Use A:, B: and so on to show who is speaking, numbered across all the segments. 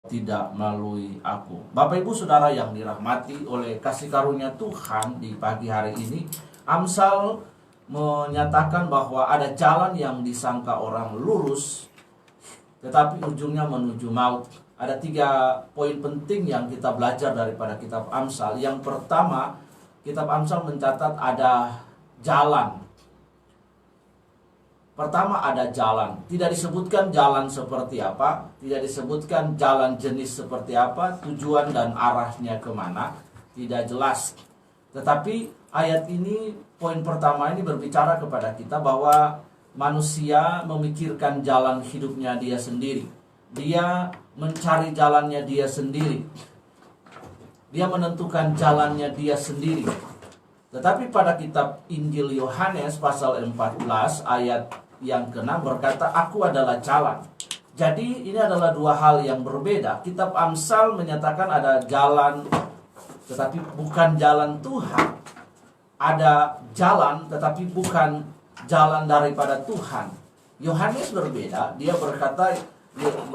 A: tidak melalui aku. Bapak Ibu Saudara yang dirahmati oleh kasih karunia Tuhan, di pagi hari ini Amsal menyatakan bahwa ada jalan yang disangka orang lurus tetapi ujungnya menuju maut. Ada 3 poin penting yang kita belajar daripada kitab Amsal. Yang pertama, kitab Amsal mencatat ada jalan. Pertama, ada jalan. Tidak disebutkan jalan seperti apa, tidak disebutkan jalan jenis seperti apa, tujuan dan arahnya kemana, tidak jelas. Tetapi ayat ini, poin pertama ini berbicara kepada kita bahwa manusia memikirkan jalan hidupnya dia sendiri. Dia mencari jalannya dia sendiri. Dia menentukan jalannya dia sendiri. Tetapi pada kitab Injil Yohanes pasal 14 ayat yang ke-6 berkata, aku adalah jalan. Jadi ini adalah 2 hal yang berbeda. Kitab Amsal menyatakan ada jalan, tetapi bukan jalan Tuhan. Ada jalan, tetapi bukan jalan daripada Tuhan. Yohanes berbeda.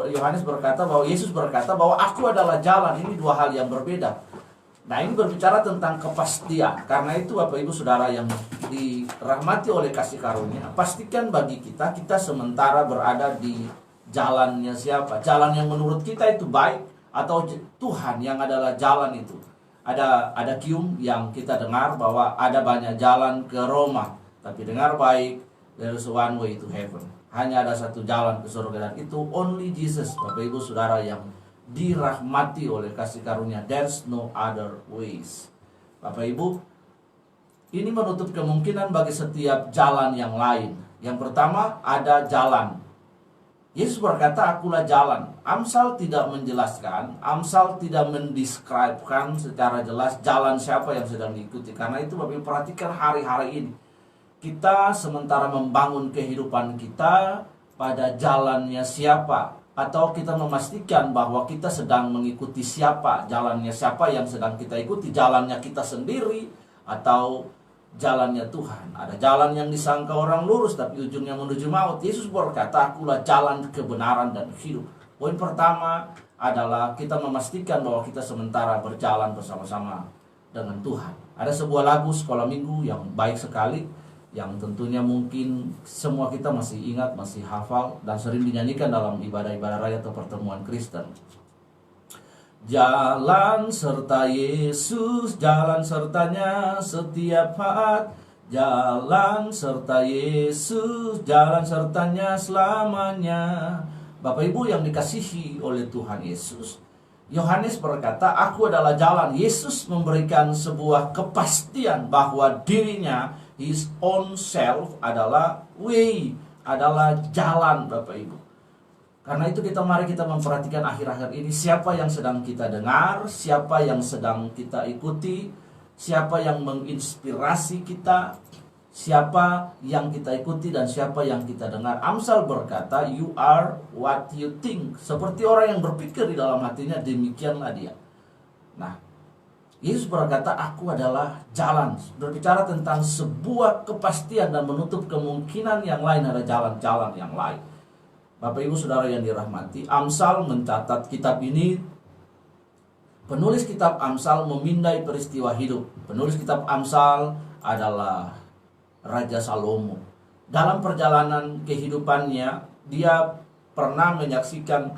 A: Yohanes berkata bahwa Yesus berkata bahwa aku adalah jalan. Ini 2 hal yang berbeda. Nah, ini berbicara tentang kepastian. Karena itu Bapak Ibu Saudara yang dirahmati oleh kasih karunia, pastikan bagi kita sementara berada di jalannya siapa. Jalan yang menurut kita itu baik, atau Tuhan yang adalah jalan itu. Ada kium yang kita dengar bahwa ada banyak jalan ke Roma. Tapi dengar baik, there is one way to heaven. Hanya ada satu jalan ke surga, dan itu only Jesus. Bapak Ibu Saudara yang dirahmati oleh kasih karunia, there's no other ways. Bapak Ibu, ini menutup kemungkinan bagi setiap jalan yang lain. Yang pertama, ada jalan. Yesus berkata, akulah jalan. Amsal tidak menjelaskan, Amsal tidak mendeskripsikan secara jelas jalan siapa yang sedang diikuti. Karena itu Bapak Ibu perhatikan hari-hari ini, kita sementara membangun kehidupan kita pada jalannya siapa, atau kita memastikan bahwa kita sedang mengikuti siapa, jalannya siapa yang sedang kita ikuti, jalannya kita sendiri atau jalannya Tuhan. Ada jalan yang disangka orang lurus tapi ujungnya menuju maut. Yesus berkata, akulah jalan, kebenaran dan hidup. Poin pertama adalah kita memastikan bahwa kita sementara berjalan bersama-sama dengan Tuhan. Ada sebuah lagu sekolah minggu yang baik sekali, yang tentunya mungkin semua kita masih ingat, masih hafal, dan sering dinyanyikan dalam ibadah-ibadah raya atau pertemuan Kristen. Jalan serta Yesus, jalan sertanya setiap saat. Jalan serta Yesus, jalan sertanya selamanya. Bapak Ibu yang dikasihi oleh Tuhan Yesus, Yohanes berkata, aku adalah jalan. Yesus memberikan sebuah kepastian bahwa dirinya, His own self, adalah way, adalah jalan, Bapak Ibu. Karena itu mari kita memperhatikan akhir-akhir ini, siapa yang sedang kita dengar, siapa yang sedang kita ikuti, siapa yang menginspirasi kita, siapa yang kita ikuti, dan siapa yang kita dengar. Amsal berkata, you are what you think. Seperti orang yang berpikir di dalam hatinya, demikianlah dia. Nah, Yesus berkata, aku adalah jalan. Berbicara tentang sebuah kepastian dan menutup kemungkinan yang lain, ada jalan-jalan yang lain. Bapak Ibu Saudara yang dirahmati, Amsal mencatat kitab ini. Penulis kitab Amsal memindai peristiwa hidup. Penulis kitab Amsal adalah Raja Salomo. Dalam perjalanan kehidupannya, dia pernah menyaksikan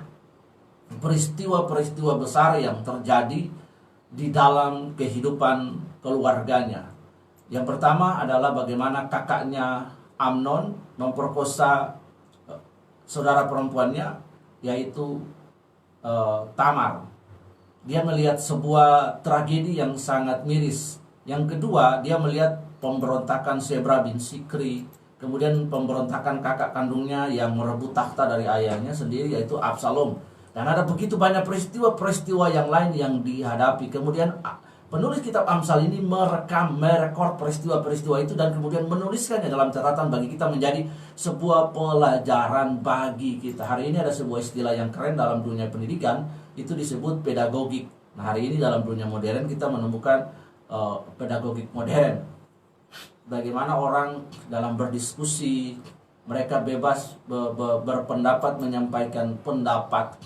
A: peristiwa-peristiwa besar yang terjadi di dalam kehidupan keluarganya. Yang pertama adalah bagaimana kakaknya Amnon memperkosa saudara perempuannya, yaitu Tamar. Dia melihat sebuah tragedi yang sangat miris. Yang kedua, dia melihat pemberontakan Sebra bin Sikri, kemudian pemberontakan kakak kandungnya yang merebut takhta dari ayahnya sendiri, yaitu Absalom. Dan ada begitu banyak peristiwa-peristiwa yang lain yang dihadapi. Kemudian penulis kitab Amsal ini merekord peristiwa-peristiwa itu, dan kemudian menuliskannya dalam catatan bagi kita menjadi sebuah pelajaran bagi kita. Hari ini ada sebuah istilah yang keren dalam dunia pendidikan, itu disebut pedagogik. Nah, hari ini dalam dunia modern kita menemukan pedagogik modern. Bagaimana orang dalam berdiskusi, mereka bebas berpendapat, menyampaikan pendapat.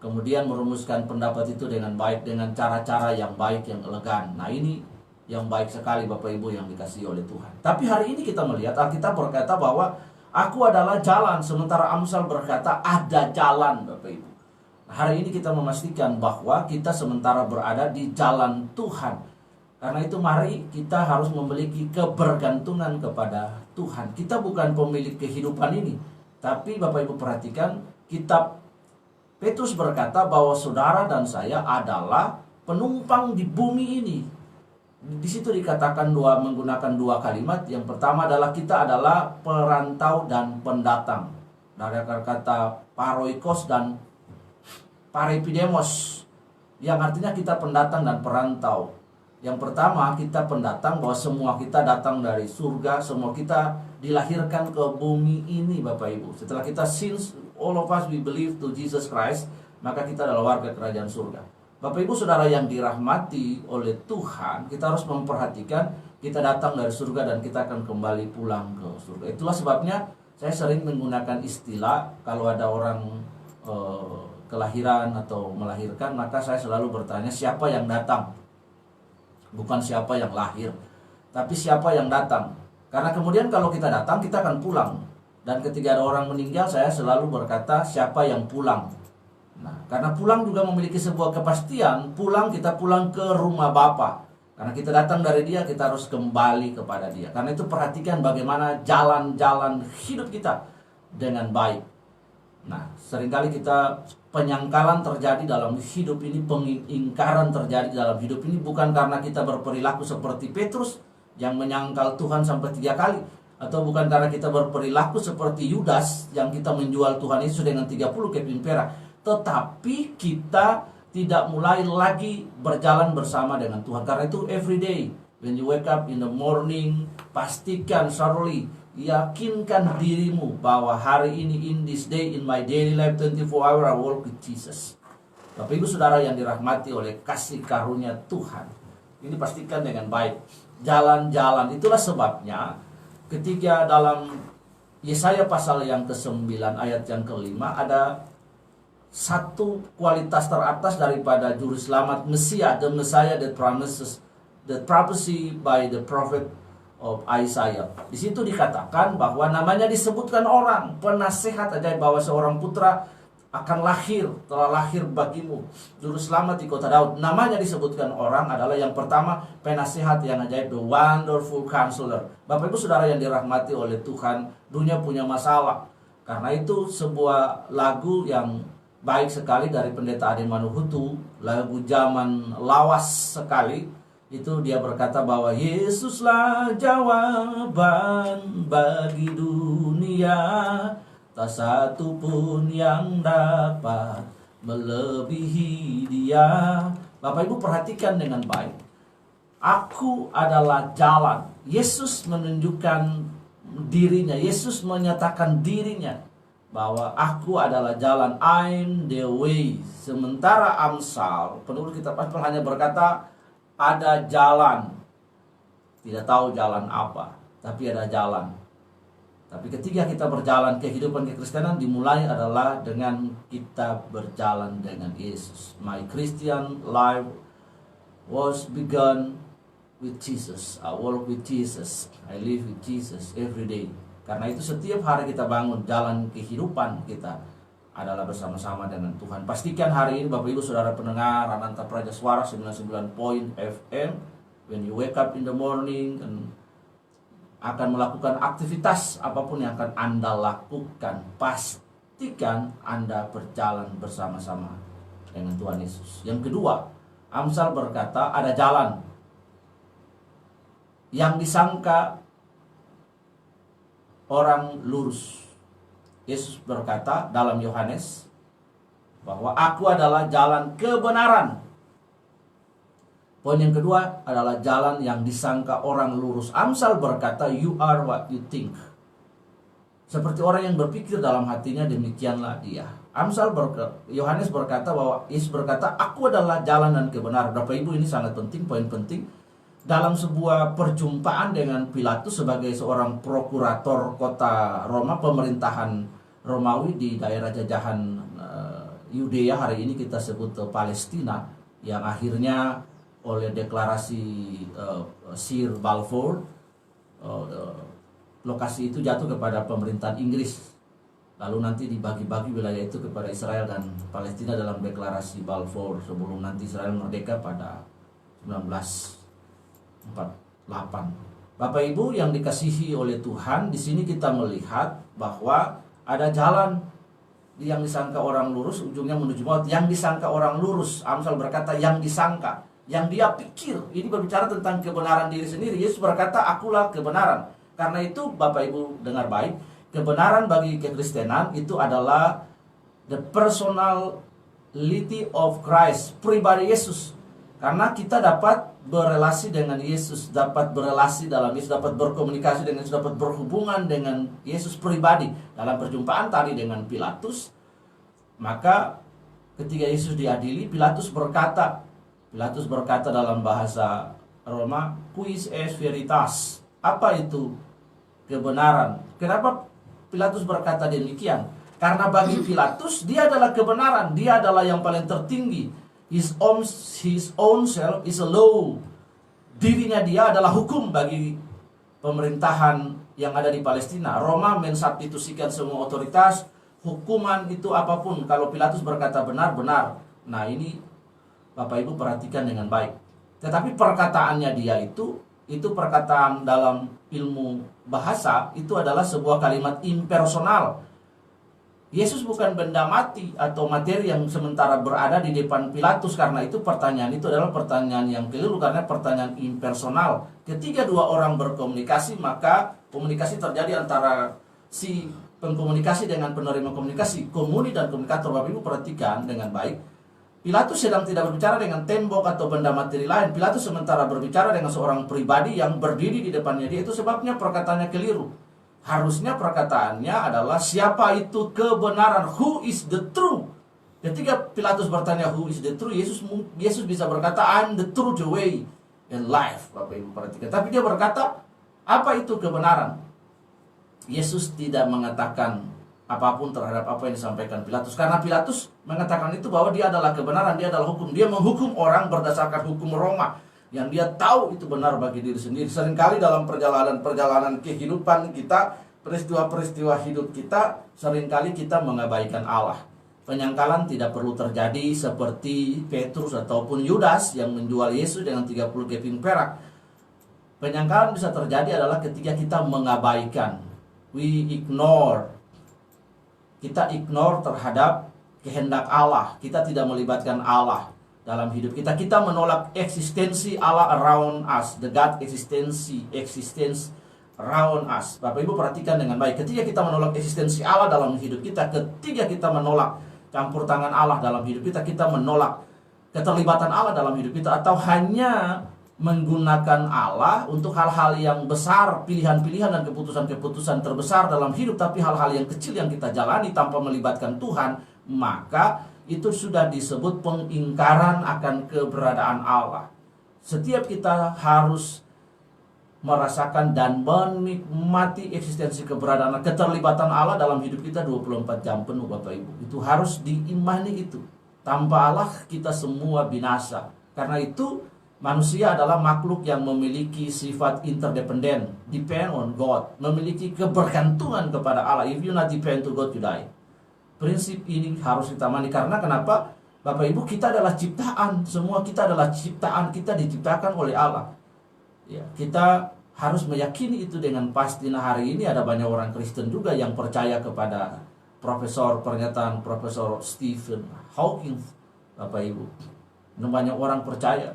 A: kemudian merumuskan pendapat itu dengan baik, dengan cara-cara yang baik, yang elegan. Nah, ini yang baik sekali Bapak Ibu yang dikasihi oleh Tuhan. Tapi hari ini kita melihat Alkitab berkata bahwa aku adalah jalan, sementara Amsal berkata ada jalan Bapak Ibu. Nah, hari ini kita memastikan bahwa kita sementara berada di jalan Tuhan. Karena itu mari kita harus memiliki kebergantungan kepada Tuhan. Kita bukan pemilik kehidupan ini. Tapi Bapak Ibu perhatikan, kitab Petrus berkata bahwa saudara dan saya adalah penumpang di bumi ini. Di situ dikatakan menggunakan dua kalimat. Yang pertama adalah kita adalah perantau dan pendatang. Dari kata paroikos dan parepidemos, yang artinya kita pendatang dan perantau. Yang pertama, kita pendatang, bahwa semua kita datang dari surga, semua kita dilahirkan ke bumi ini Bapak Ibu. Setelah kita since all of us we believe to Jesus Christ, maka kita adalah warga kerajaan surga. Bapak Ibu Saudara yang dirahmati oleh Tuhan, kita harus memperhatikan kita datang dari surga dan kita akan kembali pulang ke surga. Itulah sebabnya saya sering menggunakan istilah kalau ada orang kelahiran atau melahirkan, maka saya selalu bertanya siapa yang datang. Bukan siapa yang lahir, tapi siapa yang datang. Karena kemudian kalau kita datang, kita akan pulang. Dan ketika ada orang meninggal, saya selalu berkata siapa yang pulang. Nah, karena pulang juga memiliki sebuah kepastian. Pulang, kita pulang ke rumah Bapa. Karena kita datang dari Dia, kita harus kembali kepada Dia. Karena itu perhatikan bagaimana jalan-jalan hidup kita dengan baik. Nah, seringkali kita penyangkalan terjadi dalam hidup ini, pengingkaran terjadi dalam hidup ini, bukan karena kita berperilaku seperti Petrus yang menyangkal Tuhan sampai 3 kali, atau bukan karena kita berperilaku seperti Yudas yang kita menjual Tuhan Yesus dengan 30 keping perak, tetapi kita tidak mulai lagi berjalan bersama dengan Tuhan. Karena itu every day when you wake up in the morning, pastikan thoroughly, yakinkan dirimu bahwa hari ini, in this day, in my daily life, 24 hour I walk with Jesus. Bapak Ibu Saudara yang dirahmati oleh kasih karunia Tuhan, ini pastikan dengan baik. Jalan-jalan, itulah sebabnya ketika dalam Yesaya pasal yang ke-9 ayat yang ke-5 ada satu kualitas teratas daripada juru selamat Mesia, the Messiah that promises, the prophecy by the prophet of Isaiah. Di situ dikatakan bahwa namanya disebutkan orang, penasehat ajaib, bahwa seorang putra akan lahir, telah lahir bagimu, juru selamat di kota Daud. Namanya disebutkan orang adalah yang pertama, penasehat yang ajaib, the wonderful counselor. Bapak Ibu Saudara yang dirahmati oleh Tuhan, dunia punya masalah. Karena itu sebuah lagu yang baik sekali dari pendeta Ade Manuhutu, lagu zaman lawas sekali. Itu dia berkata bahwa Yesuslah jawaban bagi dunia, tak satu pun yang dapat melebihi Dia. Bapak Ibu perhatikan dengan baik. Aku adalah jalan. Yesus menunjukkan dirinya, Yesus menyatakan dirinya bahwa aku adalah jalan, I'm the way. Sementara Amsal, penulis kitab Amsal hanya berkata ada jalan, tidak tahu jalan apa, tapi ada jalan. Tapi ketika kita berjalan, kehidupan kekristenan dimulai adalah dengan kita berjalan dengan Yesus. My Christian life was begun with Jesus. I walk with Jesus. I live with Jesus every day. Karena itu setiap hari kita bangun, jalan kehidupan kita adalah bersama-sama dengan Tuhan. Pastikan hari ini Bapak Ibu Saudara pendengar Ananta Praja Suara 99 FM, when you wake up in the morning, akan melakukan aktivitas apapun yang akan Anda lakukan, pastikan Anda berjalan bersama-sama dengan Tuhan Yesus. Yang kedua, Amsal berkata ada jalan yang disangka orang lurus. Yesus berkata dalam Yohanes bahwa aku adalah jalan kebenaran. Poin yang kedua adalah jalan yang disangka orang lurus. Amsal berkata you are what you think. Seperti orang yang berpikir dalam hatinya, demikianlah dia. Yohanes berkata bahwa Yesus berkata aku adalah jalan dan kebenaran. Bapak Ibu, ini sangat penting, poin penting. Dalam sebuah perjumpaan dengan Pilatus sebagai seorang prokurator kota Roma, pemerintahan Romawi di daerah jajahan Yudea, hari ini kita sebut Palestina, yang akhirnya oleh deklarasi Sir Balfour, lokasi itu jatuh kepada pemerintahan Inggris. Lalu nanti dibagi-bagi wilayah itu kepada Israel dan Palestina dalam deklarasi Balfour sebelum nanti Israel merdeka pada 1948. Bapak Ibu yang dikasihi oleh Tuhan, di sini kita melihat bahwa ada jalan yang disangka orang lurus, ujungnya menuju maut. Yang disangka orang lurus, Amsal berkata yang disangka, yang dia pikir. Ini berbicara tentang kebenaran diri sendiri. Yesus berkata, akulah kebenaran. Karena itu Bapak Ibu dengar baik, kebenaran bagi kekristenan itu adalah the personality of Christ, pribadi Yesus. Karena kita dapat berelasi dengan Yesus, dapat berelasi dalam Yesus, dapat berkomunikasi dengan Yesus, dapat berhubungan dengan Yesus pribadi. Dalam perjumpaan tadi dengan Pilatus, maka ketika Yesus diadili, Pilatus berkata dalam bahasa Roma, quis est veritas? Apa itu kebenaran? Kenapa Pilatus berkata demikian? Karena bagi Pilatus, dia adalah kebenaran, dia adalah yang paling tertinggi. His own self is a law. Dirinya dia adalah hukum bagi pemerintahan yang ada di Palestina. Roma mensubstitusikan semua otoritas, hukuman itu apapun. Kalau Pilatus berkata benar, benar. Nah ini Bapak Ibu perhatikan dengan baik. Tetapi perkataannya dia itu perkataan dalam ilmu bahasa, itu adalah sebuah kalimat impersonal. Yesus bukan benda mati atau materi yang sementara berada di depan Pilatus. Karena itu pertanyaan itu adalah pertanyaan yang keliru, karena pertanyaan impersonal. Ketika dua orang berkomunikasi, maka komunikasi terjadi antara si pengkomunikasi dengan penerima komunikasi, komuni dan komunikator. Bapak Ibu perhatikan dengan baik. Pilatus sedang tidak berbicara dengan tembok atau benda materi lain. Pilatus sementara berbicara dengan seorang pribadi yang berdiri di depannya dia. Itu sebabnya perkataannya keliru. Harusnya perkataannya adalah siapa itu kebenaran, who is the truth. Ketika Pilatus bertanya who is the truth, Yesus bisa berkata I'm the truth, the way and life. Bapak Ibu perhatikan. Tapi dia berkata apa itu kebenaran. Yesus tidak mengatakan apapun terhadap apa yang disampaikan Pilatus, karena Pilatus mengatakan itu bahwa dia adalah kebenaran, dia adalah hukum. Dia menghukum orang berdasarkan hukum Roma yang dia tahu itu benar bagi diri sendiri. Seringkali dalam perjalanan kehidupan kita, peristiwa-peristiwa hidup kita, seringkali kita mengabaikan Allah. Penyangkalan tidak perlu terjadi seperti Petrus ataupun Yudas yang menjual Yesus dengan 30 keping perak. Penyangkalan bisa terjadi adalah ketika kita mengabaikan. Kita ignore terhadap kehendak Allah. Kita tidak melibatkan Allah dalam hidup kita. Kita menolak eksistensi Allah around us. The God existence around us. Bapak Ibu perhatikan dengan baik. Ketika kita menolak eksistensi Allah dalam hidup kita, ketika kita menolak campur tangan Allah dalam hidup kita, kita menolak keterlibatan Allah dalam hidup kita, atau hanya menggunakan Allah untuk hal-hal yang besar, pilihan-pilihan dan keputusan-keputusan terbesar dalam hidup, tapi hal-hal yang kecil yang kita jalani tanpa melibatkan Tuhan, maka itu sudah disebut pengingkaran akan keberadaan Allah. Setiap kita harus merasakan dan menikmati eksistensi keberadaan, keterlibatan Allah dalam hidup kita 24 jam penuh, Bapak Ibu. Itu harus diimani itu. Tanpa Allah kita semua binasa. Karena itu manusia adalah makhluk yang memiliki sifat interdependen, depend on God, memiliki kebergantungan kepada Allah. If you not depend to God, you die. Prinsip ini harus kita amani. Karena kenapa? Bapak Ibu, kita adalah ciptaan. Semua kita adalah ciptaan. Kita diciptakan oleh Allah. Ya, kita harus meyakini itu dengan pasti. Nah, hari ini ada banyak orang Kristen juga yang percaya kepada pernyataan Profesor Stephen Hawking, Bapak Ibu. Dan banyak orang percaya.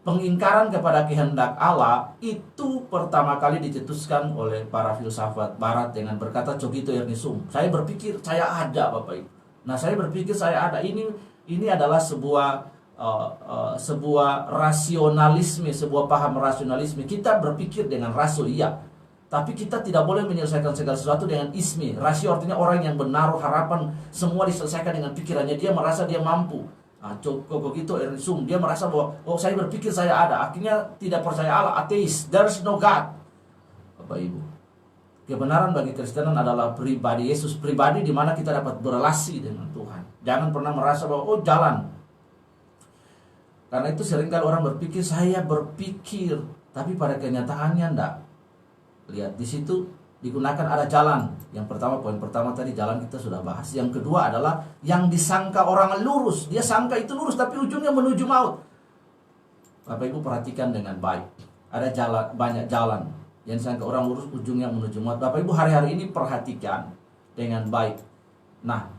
A: Pengingkaran kepada kehendak Allah itu pertama kali dicetuskan oleh para filsafat Barat dengan berkata cogito ergo sum. Saya berpikir saya ada, Bapak Ibu. Nah, saya berpikir saya ada. Ini adalah sebuah rasionalisme, sebuah paham rasionalisme. Kita berpikir dengan rasio, iya. Tapi kita tidak boleh menyelesaikan segala sesuatu dengan isme. Rasio artinya orang yang menaruh harapan semua diselesaikan dengan pikirannya. Dia merasa dia mampu. Cogito ergo sum, dia merasa bahwa saya berpikir saya ada, akhirnya tidak percaya Allah, ateis, there is no God. Bapak Ibu, Kebenaran bagi Kristenan adalah pribadi Yesus, pribadi di mana kita dapat berelasi dengan Tuhan. Jangan pernah merasa bahwa oh jalan. Karena itu seringkali orang berpikir, saya berpikir, tapi pada kenyataannya enggak. Lihat di situ digunakan ada jalan. Yang pertama, poin pertama tadi jalan kita sudah bahas. Yang kedua adalah yang disangka orang lurus. Dia sangka itu lurus tapi ujungnya menuju maut. Bapak Ibu perhatikan dengan baik. Ada jalan, banyak jalan. Yang disangka orang lurus ujungnya menuju maut. Bapak Ibu hari-hari ini perhatikan dengan baik. Nah,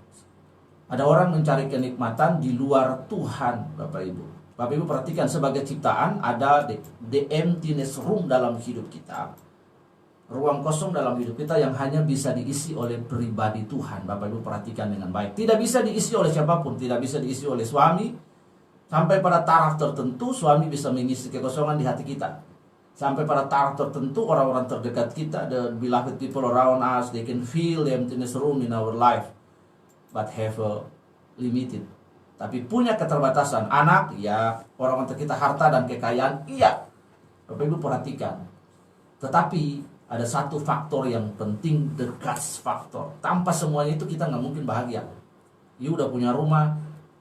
A: ada orang mencari kenikmatan di luar Tuhan, Bapak Ibu. Bapak Ibu perhatikan, sebagai ciptaan ada the emptiness room dalam hidup kita. Ruang kosong dalam hidup kita yang hanya bisa diisi oleh pribadi Tuhan. Bapak Ibu perhatikan dengan baik. Tidak bisa diisi oleh siapapun. Tidak bisa diisi oleh suami. Sampai pada taraf tertentu suami bisa mengisi kekosongan di hati kita. Sampai pada taraf tertentu orang-orang terdekat kita, the beloved people around us, they can feel the emptiness room in our life. But have a limited. Tapi punya keterbatasan. Anak, ya. Orang-orang terkita, harta dan kekayaan, iya. Bapak Ibu perhatikan. Tetapi ada satu faktor yang penting, the God's factor. Tanpa semuanya itu kita nggak mungkin bahagia. You udah punya rumah,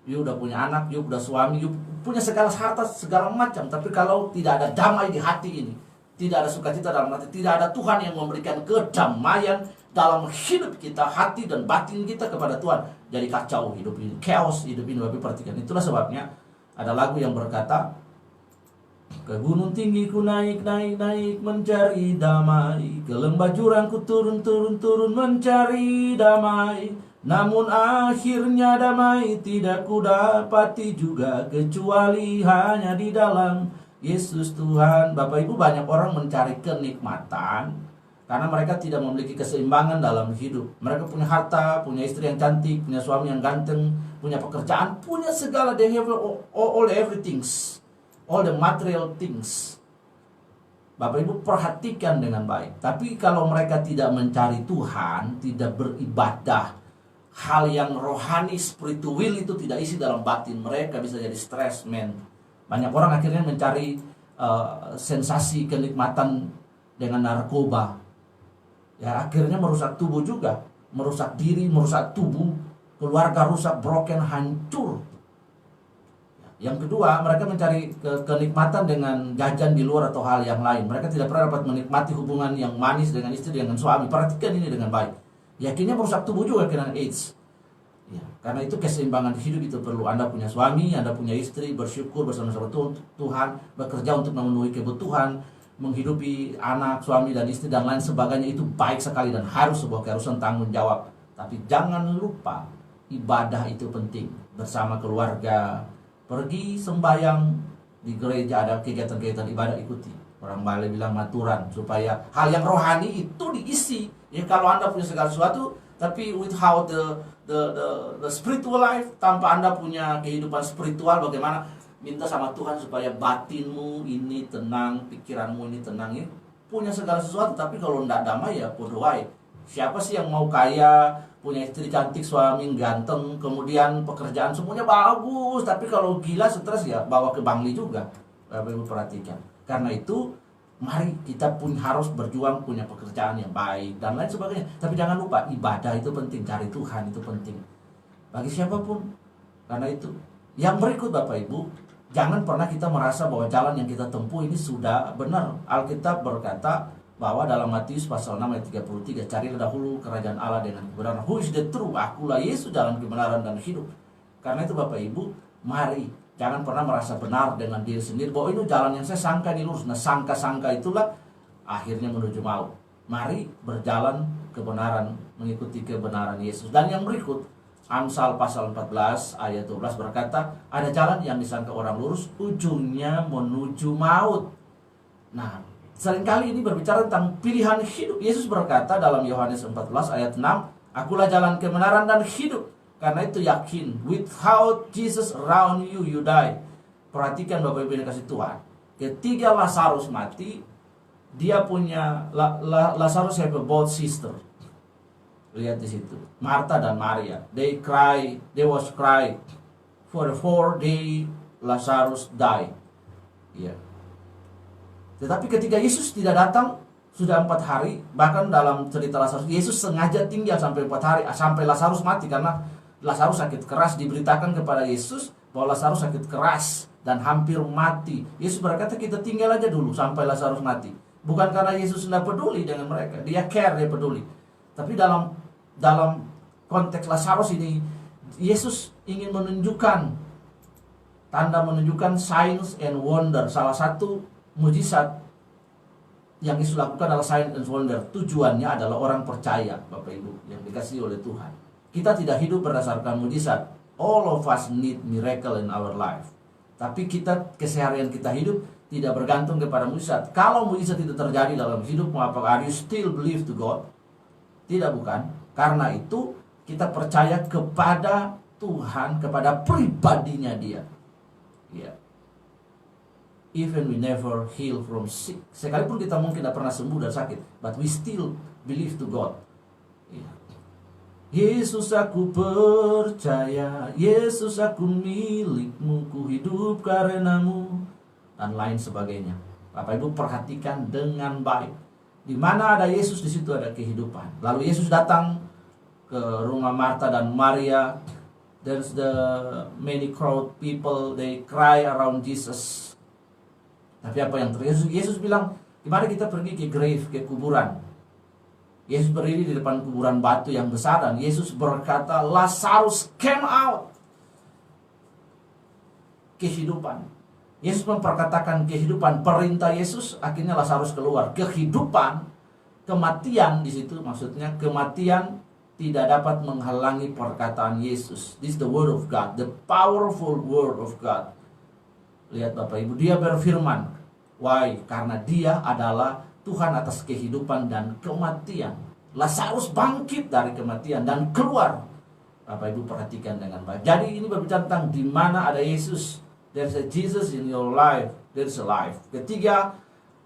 A: you udah punya anak, you udah suami, you punya segala harta, segala macam. Tapi kalau tidak ada damai di hati ini, tidak ada sukacita dalam hati, tidak ada Tuhan yang memberikan kedamaian dalam hidup kita, hati dan batin kita kepada Tuhan, jadi kacau hidup ini, chaos hidup ini. Bapak perhatikan, itulah sebabnya ada lagu yang berkata, ke gunung tinggi ku naik, naik, naik mencari damai, ke lembah jurang ku turun, turun, turun mencari damai. Namun akhirnya damai tidak ku dapati juga, kecuali hanya di dalam Yesus Tuhan. Bapak Ibu, banyak orang mencari kenikmatan karena mereka tidak memiliki keseimbangan dalam hidup. Mereka punya harta, punya istri yang cantik, punya suami yang ganteng, punya pekerjaan, punya segala, they have all everything, all the material things. Bapak Ibu perhatikan dengan baik. Tapi kalau mereka tidak mencari Tuhan, tidak beribadah, hal yang rohani, spiritual itu tidak isi dalam batin mereka, bisa jadi stres, men. Banyak orang akhirnya mencari sensasi kenikmatan dengan narkoba. Ya, akhirnya merusak tubuh juga, merusak diri, merusak tubuh, keluarga rusak, broken, hancur. Yang kedua, mereka mencari kenikmatan dengan jajan di luar atau hal yang lain. Mereka tidak pernah dapat menikmati hubungan yang manis dengan istri, dengan suami. Perhatikan ini dengan baik. Yakinnya merusak tubuh juga kena AIDS. Ya, karena itu keseimbangan hidup itu perlu. Anda punya suami, Anda punya istri, bersyukur bersama-sama Tuhan, bekerja untuk memenuhi kebutuhan, menghidupi anak, suami, dan istri, dan lain sebagainya. Itu baik sekali dan harus sebuah keharusan tanggung jawab. Tapi jangan lupa, ibadah itu penting. Bersama keluarga, pergi sembahyang di gereja, ada kegiatan-kegiatan ibadah, ikuti. Orang Bali bilang maturan, supaya hal yang rohani itu diisi. Ya, kalau Anda punya segala sesuatu, tapi without the spiritual life, tanpa Anda punya kehidupan spiritual, bagaimana? Minta sama Tuhan supaya batinmu ini tenang, pikiranmu ini tenang. Ini punya segala sesuatu, tapi kalau tidak damai ya bodoh wae. Siapa sih yang mau kaya, punya istri cantik, suami ganteng, kemudian pekerjaan semuanya bagus, tapi kalau gila stres ya bawa ke Bangli juga. Bapak Ibu perhatikan. Karena itu mari kita pun harus berjuang, punya pekerjaan yang baik dan lain sebagainya. Tapi jangan lupa ibadah itu penting, cari Tuhan itu penting bagi siapapun. Karena itu yang berikut Bapak Ibu, jangan pernah kita merasa bahwa jalan yang kita tempuh ini sudah benar. Alkitab berkata bahwa dalam Matius pasal 6 ayat 33, carilah dahulu kerajaan Allah dengan kebenaran. Who is the true? Akulah Yesus, jalan kebenaran dan hidup. Karena itu Bapak Ibu, mari jangan pernah merasa benar dengan diri sendiri bahwa ini jalan yang saya sangka ini lurus. Nah, sangka-sangka itulah akhirnya menuju maut. Mari berjalan kebenaran, mengikuti kebenaran Yesus. Dan yang berikut, Amsal pasal 14 ayat 12 berkata, ada jalan yang disangka orang lurus, ujungnya menuju maut. Nah, seringkali ini berbicara tentang pilihan hidup. Yesus berkata dalam Yohanes 14 ayat 6, akulah jalan kebenaran dan hidup. Karena itu yakin, without Jesus around you, you die. Perhatikan Bapak Ibu yang kasih Tuhan. Ketika Lazarus mati, dia punya, Lazarus have a both sister. Lihat di situ, Martha dan Maria. They was cry for the 4 day Lazarus die. Ya. Tetapi ketika Yesus tidak datang, sudah 4 hari. Bahkan dalam cerita Lazarus, Yesus sengaja tinggal sampai 4 hari, sampai Lazarus mati, karena Lazarus sakit keras. Diberitakan kepada Yesus bahwa Lazarus sakit keras dan hampir mati. Yesus berkata, kita tinggal aja dulu sampai Lazarus mati. Bukan karena Yesus tidak peduli dengan mereka, dia care, dia peduli. Tapi dalam konteks Lazarus ini, Yesus ingin menunjukkan tanda, menunjukkan signs and wonder. Salah satu mujizat yang Yesus lakukan adalah sign and wonder. Tujuannya adalah orang percaya, Bapak Ibu, yang dikasihi oleh Tuhan. Kita tidak hidup berdasarkan mujizat. All of us need miracle in our life. Tapi keseharian kita hidup tidak bergantung kepada mujizat. Kalau mujizat itu terjadi dalam hidupmu, apakah are you still believe to God? Tidak, bukan. Karena itu kita percaya kepada Tuhan, kepada pribadinya dia. Ya. Even we never heal from sick. Sekalipun kita mungkin tidak pernah sembuh dari sakit, but we still believe to God. Ya. Yesus, aku percaya, Yesus, aku milikmu, ku hidup karenamu, dan lain sebagainya. Bapak Ibu perhatikan dengan baik. Di mana ada Yesus, di situ ada kehidupan. Lalu Yesus datang ke rumah Marta dan Maria. There's the many crowd people, they cry around Jesus. Tapi apa yang terjadi? Yesus bilang, gimana kita pergi ke grave, ke kuburan. Yesus berdiri di depan kuburan batu yang besar, dan Yesus berkata, Lazarus came out. Kehidupan. Yesus memperkatakan kehidupan. Perintah Yesus, akhirnya Lazarus keluar. Kehidupan, kematian di situ, maksudnya kematian tidak dapat menghalangi perkataan Yesus. This is the word of God, the powerful word of God. Lihat Bapak Ibu, dia berfirman. Why? Karena dia adalah Tuhan atas kehidupan dan kematian. Lazarus bangkit dari kematian dan keluar. Bapak Ibu perhatikan dengan baik. Jadi ini berbicara tentang di mana ada Yesus. There's a Jesus in your life. There's a life. Ketiga,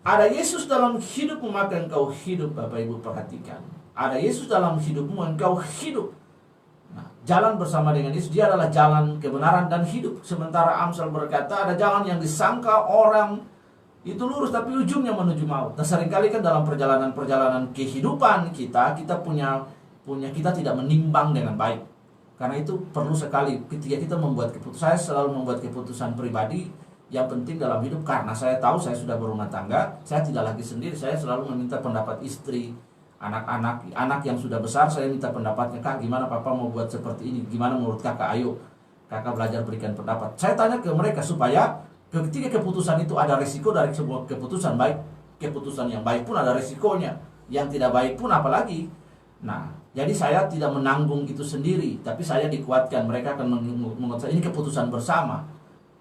A: ada Yesus dalam hidupmu, maka engkau hidup. Bapak Ibu perhatikan. Ada Yesus dalam hidupmu, engkau hidup. Nah, jalan bersama dengan Yesus, dia adalah jalan kebenaran dan hidup. Sementara Amsal berkata, ada jalan yang disangka orang itu lurus, tapi ujungnya menuju maut. Nah, seringkali kan dalam perjalanan kehidupan kita tidak menimbang dengan baik. Karena itu perlu sekali ketika kita membuat keputusan. Saya selalu membuat keputusan pribadi yang penting dalam hidup, karena saya tahu saya sudah berumah tangga, saya tidak lagi sendiri. Saya selalu meminta pendapat istri, anak yang sudah besar, saya minta pendapatnya. Kak, gimana papa mau buat seperti ini? Gimana menurut kakak? Ayo, kakak belajar berikan pendapat. Saya tanya ke mereka supaya ketika keputusan itu ada risiko dari sebuah keputusan baik. Keputusan yang baik pun ada risikonya, yang tidak baik pun apalagi. Nah, jadi saya tidak menanggung itu sendiri, tapi saya dikuatkan. Mereka akan menurut saya ini keputusan bersama.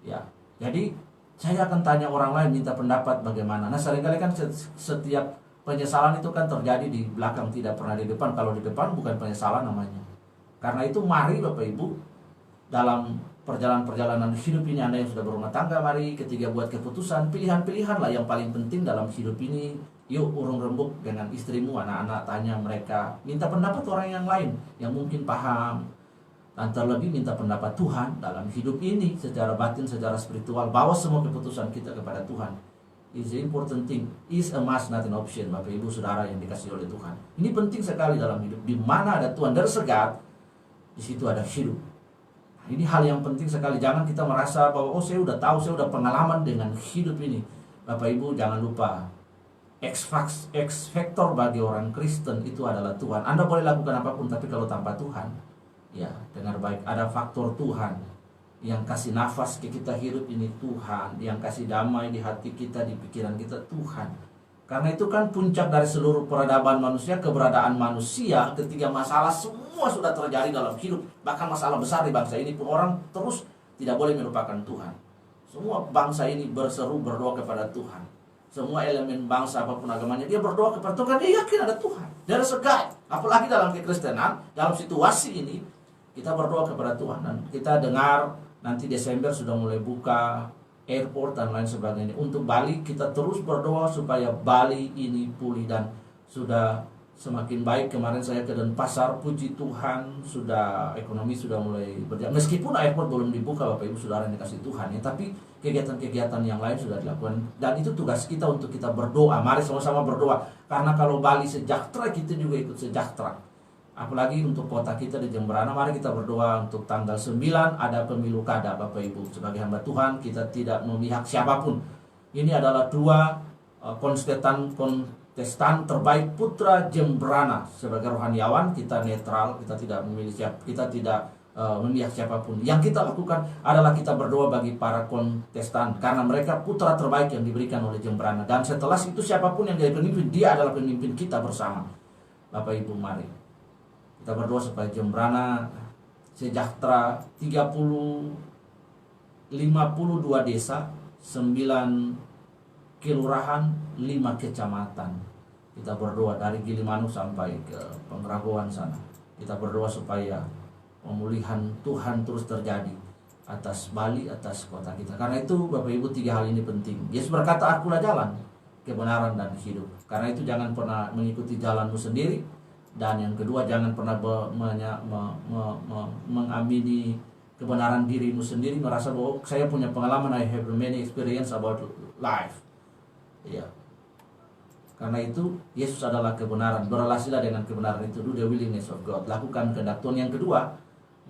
A: Ya, jadi saya akan tanya orang lain, minta pendapat bagaimana. Nah, seringkali kan setiap penyesalan itu kan terjadi di belakang, tidak pernah di depan. Kalau di depan bukan penyesalan namanya. Karena itu mari Bapak Ibu, dalam perjalanan hidup ini, Anda yang sudah berumah tangga, mari ketika buat keputusan, pilihan-pilihan lah yang paling penting dalam hidup ini. Yuk urung rembuk dengan istrimu, anak-anak, tanya mereka, minta pendapat orang yang lain yang mungkin paham, dan terlebih minta pendapat Tuhan dalam hidup ini secara batin, secara spiritual. Bawa semua keputusan kita kepada Tuhan. It's an important thing, is a must, not an option. Bapak Ibu Saudara yang dikasihi oleh Tuhan, ini penting sekali dalam hidup. Di mana ada Tuhan tersegat, di situ ada hidup. Ini hal yang penting sekali. Jangan kita merasa bahwa saya udah tahu, saya udah pengalaman dengan hidup ini. Bapak Ibu jangan lupa, X factor bagi orang Kristen itu adalah Tuhan. Anda boleh lakukan apapun, tapi kalau tanpa Tuhan, ya dengar baik, ada faktor Tuhan yang kasih nafas ke kita hidup ini, Tuhan yang kasih damai di hati kita, di pikiran kita, Tuhan. Karena itu kan puncak dari seluruh peradaban manusia, keberadaan manusia ketika masalah semua sudah terjadi dalam hidup. Bahkan masalah besar di bangsa ini pun orang terus tidak boleh melupakan Tuhan. Semua bangsa ini berseru berdoa kepada Tuhan. Semua elemen bangsa apapun agamanya, dia berdoa kepada Tuhan. Dia yakin ada Tuhan. Dia ada segai. Apalagi dalam kekristenan, dalam situasi ini kita berdoa kepada Tuhan. Dan kita dengar nanti Desember sudah mulai buka airport dan lain sebagainya. Untuk Bali kita terus berdoa supaya Bali ini pulih, dan sudah semakin baik. Kemarin saya ke Denpasar, puji Tuhan sudah ekonomi sudah mulai berjalan. Meskipun airport belum dibuka Bapak Ibu Saudara yang dikasih Tuhan ya, tapi kegiatan-kegiatan yang lain sudah dilakukan. Dan itu tugas kita untuk kita berdoa. Mari sama-sama berdoa. Karena kalau Bali sejahtera, kita juga ikut sejahtera. Apalagi untuk kota kita di Jemberana, mari kita berdoa untuk tanggal 9 ada pemilu kada Bapak Ibu. Sebagai hamba Tuhan, kita tidak memihak siapapun. Ini adalah dua kontestan terbaik putra Jemberana. Sebagai rohaniawan, kita netral, kita tidak memilih kita tidak memihak siapapun. Yang kita lakukan adalah kita berdoa bagi para kontestan, karena mereka putra terbaik yang diberikan oleh Jemberana. Dan setelah itu siapapun yang jadi pemimpin, dia adalah pemimpin kita bersama. Bapak Ibu, mari kita berdoa supaya Jemberana sejahtera. 52 desa, 9 kelurahan, 5 kecamatan. Kita berdoa dari Gilimanuk sampai ke Pemeraguan sana. Kita berdoa supaya pemulihan Tuhan terus terjadi atas Bali, atas kota kita. Karena itu Bapak Ibu, 3 hal ini penting. Yesus berkata, akulah jalan, kebenaran, dan hidup. Karena itu jangan pernah mengikuti jalanmu sendiri. Dan yang kedua, jangan pernah mengamini kebenaran dirimu sendiri, merasa bahwa saya punya pengalaman, I have many experience about life. Ya. Karena itu Yesus adalah kebenaran. Berelasilah dengan kebenaran itu. Do the willingness of God. Lakukan kehendak Tuhan. Yang kedua,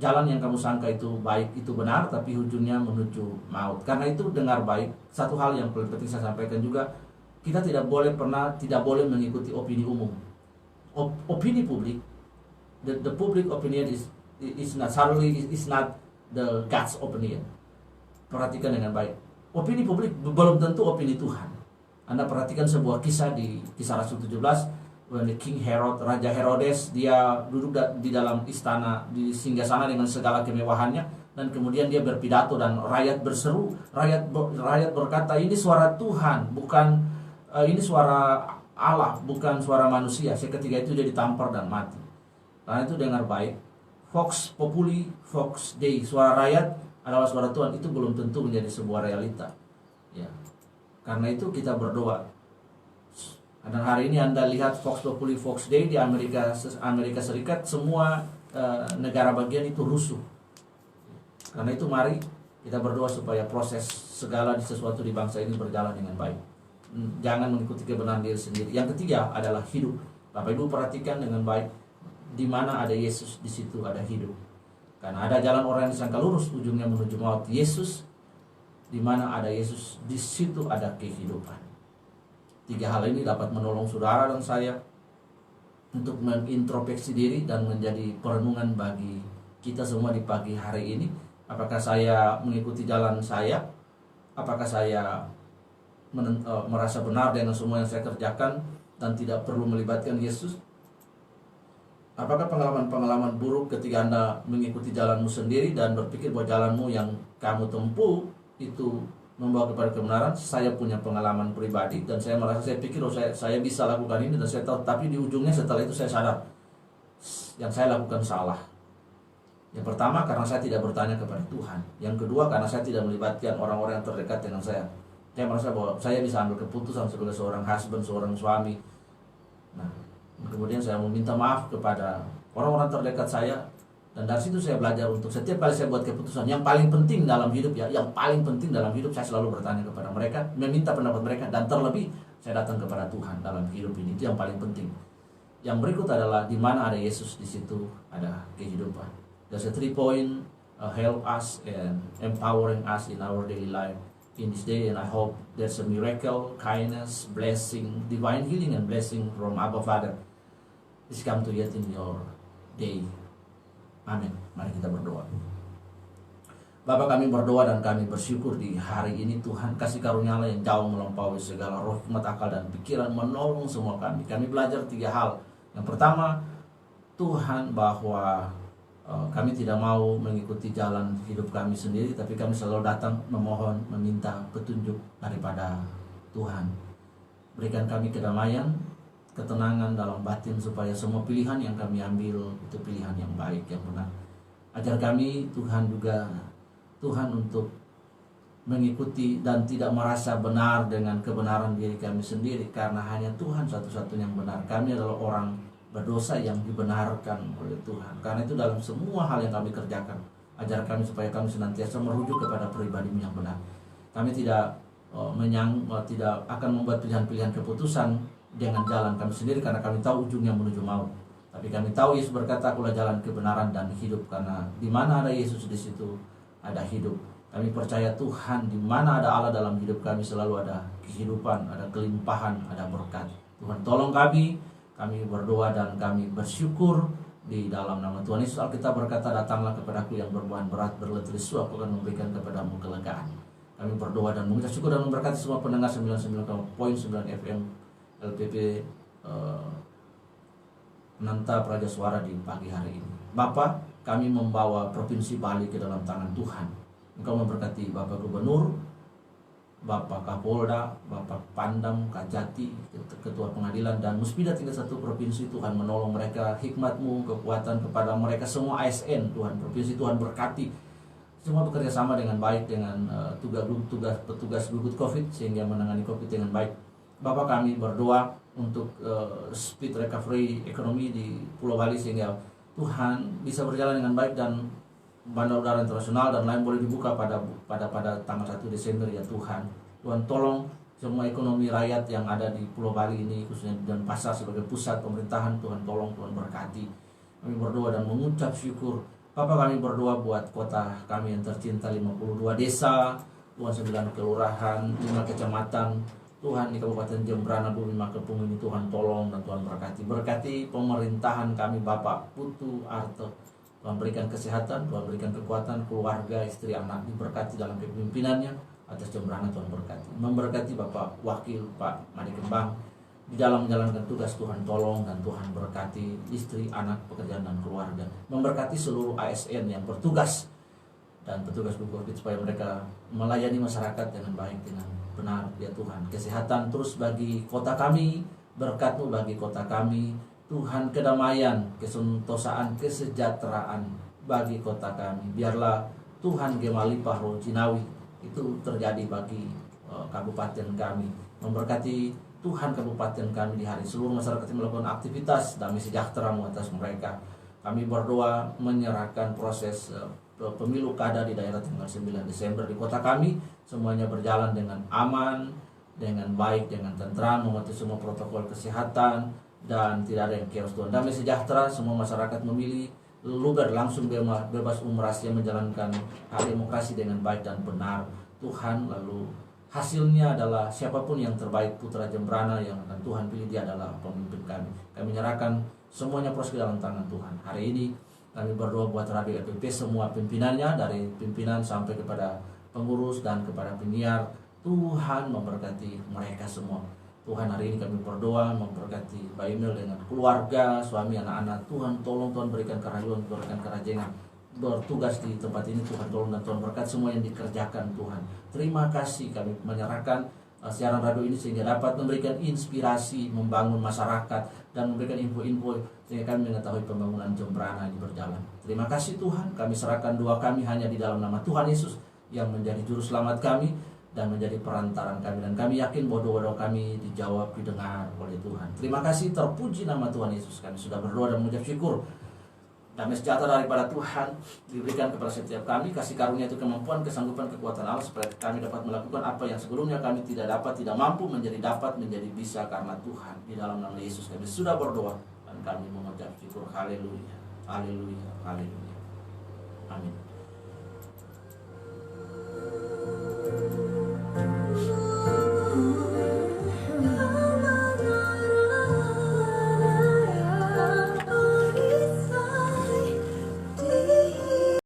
A: jalan yang kamu sangka itu baik, itu benar, tapi ujungnya menuju maut. Karena itu dengar baik. Satu hal yang paling penting saya sampaikan juga, kita tidak boleh mengikuti opini umum. Opini publik, the public opinion is not the God's opinion. Perhatikan dengan baik. Opini publik belum tentu opini Tuhan. Anda perhatikan sebuah kisah di Kisah Rasul 17, when the King Herod, Raja Herodes, dia duduk di dalam istana, di singgasana dengan segala kemewahannya, dan kemudian dia berpidato dan rakyat berseru, rakyat berkata, ini suara Tuhan, bukan ini suara Allah, bukan suara manusia. Seketika itu dia ditampar dan mati. Karena itu dengar baik, Vox Populi, Vox Dei, suara rakyat adalah suara Tuhan, itu belum tentu menjadi sebuah realita. Ya. Karena itu kita berdoa. Dan hari ini Anda lihat Vox Populi, Vox Dei di Amerika Serikat, semua negara bagian itu rusuh. Karena itu mari kita berdoa supaya proses segala sesuatu di bangsa ini berjalan dengan baik. Jangan mengikuti kebenaran diri sendiri. Yang ketiga adalah hidup. Bapak Ibu perhatikan dengan baik, di mana ada Yesus, di situ ada hidup. Karena ada jalan orang yang disangka lurus, ujungnya menuju maut. Yesus, di mana ada Yesus, di situ ada kehidupan. 3 hal ini dapat menolong saudara dan saya untuk mengintrospeksi diri dan menjadi perenungan bagi kita semua di pagi hari ini. Apakah saya mengikuti jalan saya? Apakah saya merasa benar dengan semua yang saya kerjakan dan tidak perlu melibatkan Yesus? Apakah pengalaman-pengalaman buruk ketika Anda mengikuti jalanmu sendiri dan berpikir bahwa jalanmu yang kamu tempuh itu membawa kepada kebenaran? Saya punya pengalaman pribadi dan saya merasa, saya pikir saya bisa lakukan ini dan saya tahu, tapi di ujungnya setelah itu saya sadar yang saya lakukan salah. Yang pertama, karena saya tidak bertanya kepada Tuhan. Yang kedua, karena saya tidak melibatkan orang-orang yang terdekat dengan saya. Saya merasa bahwa saya bisa ambil keputusan sebagai seorang husband, seorang suami. Nah, kemudian saya meminta maaf kepada orang-orang terdekat saya. Dan dari situ saya belajar untuk setiap kali saya buat keputusan yang paling penting dalam hidup, yang paling penting dalam hidup, saya selalu bertanya kepada mereka, meminta pendapat mereka, dan terlebih saya datang kepada Tuhan dalam hidup ini. Itu yang paling penting. Yang berikut adalah di mana ada Yesus, di situ ada kehidupan. There's a 3 point help us and empowering us in our daily life in this day, and I hope there's a miracle, kindness, blessing, divine healing and blessing from Abba Father is come to yet in your day. Amin. Mari kita berdoa. Bapa, kami berdoa dan kami bersyukur di hari ini Tuhan, kasih karunia-Nya yang jauh melampaui segala roh, hikmat, akal dan pikiran, menolong semua kami. Kami belajar 3 hal. Yang pertama, Tuhan, bahwa kami tidak mau mengikuti jalan hidup kami sendiri, tapi kami selalu datang memohon, meminta petunjuk daripada Tuhan. Berikan kami kedamaian, ketenangan dalam batin, supaya semua pilihan yang kami ambil itu pilihan yang baik, yang benar. Ajar kami Tuhan juga, Tuhan, untuk mengikuti dan tidak merasa benar dengan kebenaran diri kami sendiri, karena hanya Tuhan satu-satunya yang benar. Kami adalah orang berdosa yang dibenarkan oleh Tuhan. Karena itu dalam semua hal yang kami kerjakan, ajar kami supaya kami senantiasa merujuk kepada pribadi-Mu yang benar. Kami tidak tidak akan membuat pilihan-pilihan keputusan dengan jalan kami sendiri, karena kami tahu ujungnya menuju maut. Tapi kami tahu Yesus berkata, "Akulah jalan kebenaran dan hidup," karena di mana ada Yesus di situ ada hidup. Kami percaya Tuhan, di mana ada Allah dalam hidup kami selalu ada kehidupan, ada kelimpahan, ada berkat. Tuhan tolong kami berdoa dan kami bersyukur di dalam nama Tuhan Yesus. Alkitab berkata, "Datanglah kepadaku yang beban berat berletih lesu, aku akan memberikan kepadamu kelegaan." Kami berdoa dan mengucap syukur dan memberkati semua pendengar 99.9 FM LPP Nanta Praja Suara di pagi hari ini. Bapa, kami membawa Provinsi Bali ke dalam tangan Tuhan. Engkau memberkati Bapak Gubernur, Bapak Kapolda, Bapak Pandam, Kajati, Ketua Pengadilan, dan Muspida tingkat 1 provinsi. Tuhan menolong mereka, hikmat-Mu, kekuatan kepada mereka semua ASN. Tuhan provinsi, Tuhan berkati semua bekerja sama dengan baik dengan petugas gugus COVID sehingga menangani COVID dengan baik. Bapak, kami berdoa untuk speed recovery ekonomi di Pulau Bali sehingga Tuhan bisa berjalan dengan baik dan Bandar Udara Internasional dan lain boleh dibuka pada tanggal 1 Desember ya Tuhan. Tuhan tolong semua ekonomi rakyat yang ada di Pulau Bali ini, khususnya dan pasar sebagai pusat pemerintahan. Tuhan tolong, Tuhan berkati. Kami berdoa dan mengucap syukur. Bapak, kami berdoa buat kota kami yang tercinta, 52 desa, Tuhan 9 kelurahan, 5 kecamatan. Tuhan di Kabupaten Jembrana, Bumi Makepung ini Tuhan tolong dan Tuhan berkati. Berkati pemerintahan kami Bapak Putu Arto. Tuhan berikan kesehatan, Tuhan berikan kekuatan, keluarga, istri, anak diberkati dalam kepemimpinannya. Atas Jembrana Tuhan berkati. Memberkati Bapak Wakil Pak Madi Kembang di dalam menjalankan tugas. Tuhan tolong dan Tuhan berkati istri, anak, pekerjaan dan keluarga. Memberkati seluruh ASN yang bertugas dan petugas gugus COVID supaya mereka melayani masyarakat dengan baik, dengan benar ya Tuhan. Kesehatan terus bagi kota kami, berkat-Mu bagi kota kami. Tuhan, kedamaian, kesentosaan, kesejahteraan bagi kota kami. Biarlah Tuhan Gemalipah Roh Cinawi itu terjadi bagi kabupaten kami. Memberkati Tuhan kabupaten kami di hari seluruh masyarakat yang melakukan aktivitas damai sejahtera-Mu atas mereka. Kami berdoa menyerahkan proses pemilu kada di daerah tanggal 9 Desember di kota kami. Semuanya berjalan dengan aman, dengan baik, dengan tentram, mematuhi semua protokol kesehatan, dan tidak ada yang chaos Tuhan. Damai sejahtera, semua masyarakat memilih luber langsung bebas umrahnya menjalankan hak demokrasi dengan baik dan benar Tuhan. Lalu hasilnya adalah siapapun yang terbaik putra Jembrana yang akan Tuhan pilih, dia adalah pemimpin kami. Kami menyerahkan semuanya proses ke dalam tangan Tuhan. Hari ini kami berdoa buat Radio LPP, semua pimpinannya dari pimpinan sampai kepada pengurus dan kepada penyiar. Tuhan memberkati mereka semua. Tuhan, hari ini kami berdoa memberkati Mbak Emil dengan keluarga, suami, anak-anak. Tuhan tolong, Tuhan berikan kerajuan, berikan kerajengan bertugas di tempat ini. Tuhan tolong dan Tuhan berkat semua yang dikerjakan Tuhan. Terima kasih kami menyerahkan siaran radio ini sehingga dapat memberikan inspirasi, membangun masyarakat dan memberikan info-info sehingga kami mengetahui pembangunan Jembrana ini berjalan. Terima kasih Tuhan, kami serahkan doa kami hanya di dalam nama Tuhan Yesus yang menjadi juru selamat kami dan menjadi perantaran kami, dan kami yakin bahwa doa-doa kami dijawab, didengar oleh Tuhan. Terima kasih, terpuji nama Tuhan Yesus. Kami sudah berdoa dan mengucap syukur. Damai sejahtera daripada Tuhan diberikan kepada setiap kami. Kasih karunia itu kemampuan, kesanggupan, kekuatan Allah supaya kami dapat melakukan apa yang sebelumnya kami tidak dapat, tidak mampu, menjadi dapat, menjadi bisa karena Tuhan. Di dalam nama Yesus kami sudah berdoa dan kami mengucap syukur. Haleluya, haleluya, haleluya. Amin.